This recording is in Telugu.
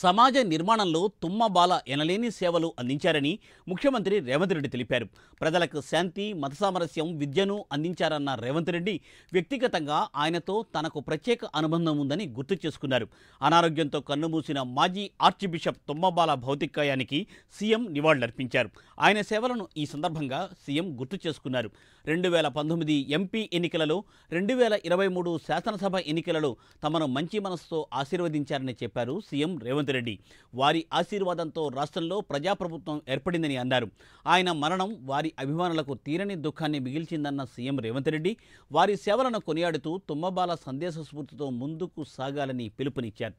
సమాజ నిర్మాణంలో తుమ్మబాల ఎనలేని సేవలు అందించారని ముఖ్యమంత్రి రేవంత్ రెడ్డి తెలిపారు. ప్రజలకు శాంతి, మత సామరస్యం, విద్యను అందించారన్న రేవంత్ రెడ్డి వ్యక్తిగతంగా ఆయనతో తనకు ప్రత్యేక అనుబంధం ఉందని గుర్తు చేసుకున్నారు. అనారోగ్యంతో కన్నుమూసిన మాజీ ఆర్చ్ బిషప్ తుమ్మబాల భౌతికకాయానికి సీఎం నివాళులర్పించారు. ఆయన సేవలను ఈ సందర్భంగా సీఎం గుర్తు చేసుకున్నారు. 2019 ఎంపీ ఎన్నికలలో, 2023 శాసనసభ ఎన్నికలలో తమను మంచి మనసుతో ఆశీర్వదించారని చెప్పారు సీఎం రేవంత్ రెడ్డి. వారి ఆశీర్వాదంతో రాష్ట్రంలో ప్రజాప్రభుత్వం ఏర్పడిందని అన్నారు. ఆయన మరణం వారి అభిమానులకు తీరని దుఃఖాన్ని మిగిల్చిందన్న సీఎం రేవంత్ రెడ్డి వారి సేవలను కొనియాడుతూ తుమ్మబాల సందేశ స్ఫూర్తితో ముందుకు సాగాలని పిలుపునిచ్చారు.